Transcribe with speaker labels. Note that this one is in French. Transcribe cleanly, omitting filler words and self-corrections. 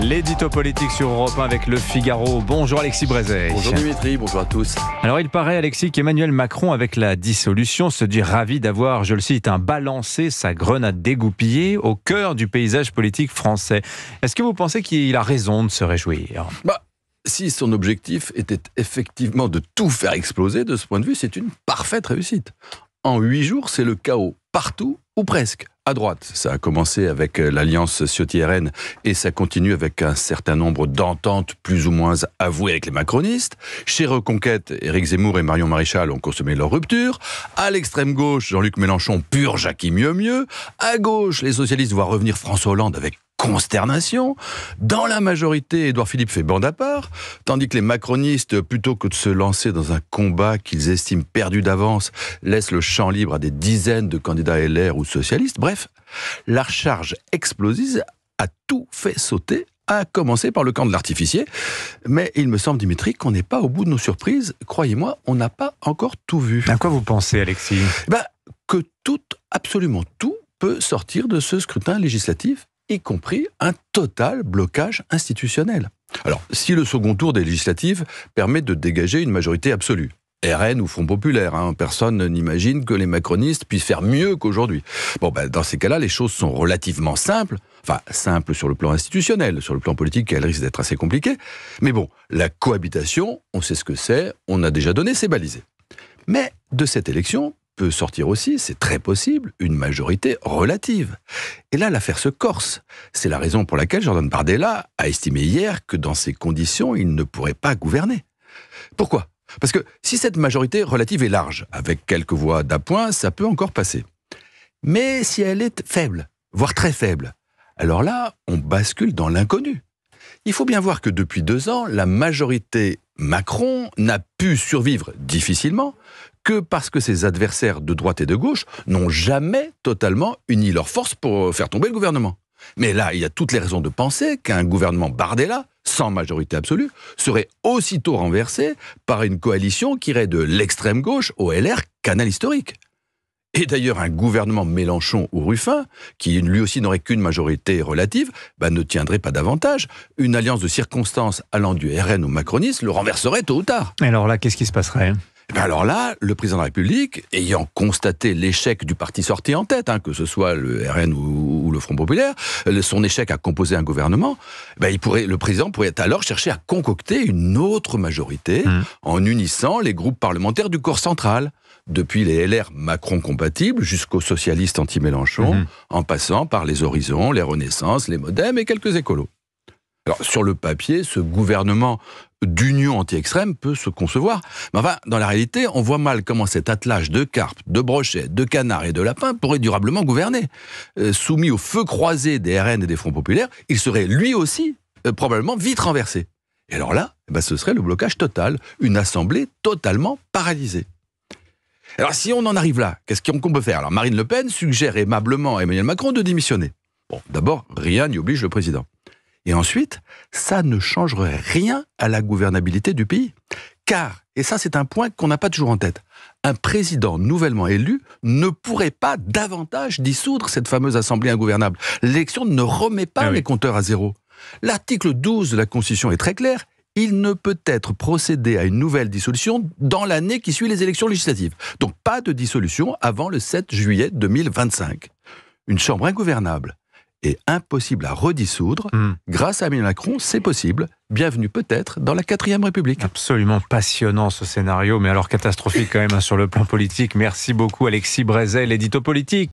Speaker 1: L'édito politique sur Europe 1 avec Le Figaro. Bonjour Alexis Brézet.
Speaker 2: Bonjour Dimitri, bonjour à tous.
Speaker 1: Alors il paraît, Alexis, qu'Emmanuel Macron, avec la dissolution, se dit ravi d'avoir, je le cite, balancé sa grenade dégoupillée au cœur du paysage politique français. Est-ce que vous pensez qu'il a raison de se réjouir ?
Speaker 2: Si son objectif était effectivement de tout faire exploser, de ce point de vue, c'est une parfaite réussite. En 8 jours, c'est le chaos partout, ou presque. À droite, ça a commencé avec l'alliance Ciotti-RN et ça continue avec un certain nombre d'ententes plus ou moins avouées avec les macronistes. Chez Reconquête, Éric Zemmour et Marion Maréchal ont consommé leur rupture. À l'extrême gauche, Jean-Luc Mélenchon purge à qui mieux. À gauche, les socialistes voient revenir François Hollande avec consternation. Dans la majorité, Édouard Philippe fait bande à part, tandis que les macronistes, plutôt que de se lancer dans un combat qu'ils estiment perdu d'avance, laissent le champ libre à des dizaines de candidats LR ou socialistes. Bref, la charge explosive a tout fait sauter, à commencer par le camp de l'artificier. Mais il me semble, Dimitri, qu'on n'est pas au bout de nos surprises. Croyez-moi, on n'a pas encore tout vu.
Speaker 1: À quoi vous pensez, Alexis ?
Speaker 2: Que tout, absolument tout, peut sortir de ce scrutin législatif, y compris un total blocage institutionnel. Alors, si le second tour des législatives permet de dégager une majorité absolue, RN ou Front Populaire, personne n'imagine que les macronistes puissent faire mieux qu'aujourd'hui. Dans ces cas-là, les choses sont relativement simples. Enfin, simples sur le plan institutionnel. Sur le plan politique, elles risquent d'être assez compliquées. Mais la cohabitation, on sait ce que c'est, on a déjà donné, c'est balisé. Mais de cette élection peut sortir aussi, c'est très possible, une majorité relative. Et là, l'affaire se corse. C'est la raison pour laquelle Jordan Bardella a estimé hier que dans ces conditions, il ne pourrait pas gouverner. Pourquoi ? Parce que si cette majorité relative est large, avec quelques voix d'appoint, ça peut encore passer. Mais si elle est faible, voire très faible, alors là, on bascule dans l'inconnu. Il faut bien voir que depuis 2 ans, la majorité Macron n'a pu survivre difficilement que parce que ses adversaires de droite et de gauche n'ont jamais totalement uni leurs forces pour faire tomber le gouvernement. Mais là, il y a toutes les raisons de penser qu'un gouvernement Bardella, sans majorité absolue, serait aussitôt renversé par une coalition qui irait de l'extrême gauche au LR, canal historique. Et d'ailleurs, un gouvernement Mélenchon ou Ruffin, qui lui aussi n'aurait qu'une majorité relative, ne tiendrait pas davantage. Une alliance de circonstances allant du RN au macronisme le renverserait tôt ou tard.
Speaker 1: Et alors là, qu'est-ce qui se passerait ?
Speaker 2: Alors là, le président de la République, ayant constaté l'échec du parti sorti en tête, que ce soit le RN ou le Front Populaire, son échec à composer un gouvernement, le président pourrait alors chercher à concocter une autre majorité en unissant les groupes parlementaires du corps central, depuis les LR Macron compatibles jusqu'aux socialistes anti-Mélenchon, en passant par les Horizons, les Renaissances, les Modem et quelques écolos. Alors, sur le papier, ce gouvernement d'union anti-extrême peut se concevoir. Mais enfin, dans la réalité, on voit mal comment cet attelage de carpes, de brochets, de canards et de lapins pourrait durablement gouverner. Soumis au feu croisé des RN et des Fronts Populaires, il serait lui aussi probablement vite renversé. Et alors là, ce serait le blocage total, une assemblée totalement paralysée. Alors si on en arrive là, qu'est-ce qu'on peut faire ? Alors Marine Le Pen suggère aimablement à Emmanuel Macron de démissionner. D'abord, rien n'y oblige le président. Et ensuite, ça ne changerait rien à la gouvernabilité du pays. Car, et ça c'est un point qu'on n'a pas toujours en tête, un président nouvellement élu ne pourrait pas davantage dissoudre cette fameuse assemblée ingouvernable. L'élection ne remet pas les compteurs à zéro. L'article 12 de la Constitution est très clair. Il ne peut être procédé à une nouvelle dissolution dans l'année qui suit les élections législatives. Donc pas de dissolution avant le 7 juillet 2025. Une chambre ingouvernable est impossible à redissoudre. Grâce à Emmanuel Macron, c'est possible. Bienvenue peut-être dans la 4e République.
Speaker 1: Absolument passionnant ce scénario, mais alors catastrophique quand même sur le plan politique. Merci beaucoup Alexis Brézet, l'édito politique.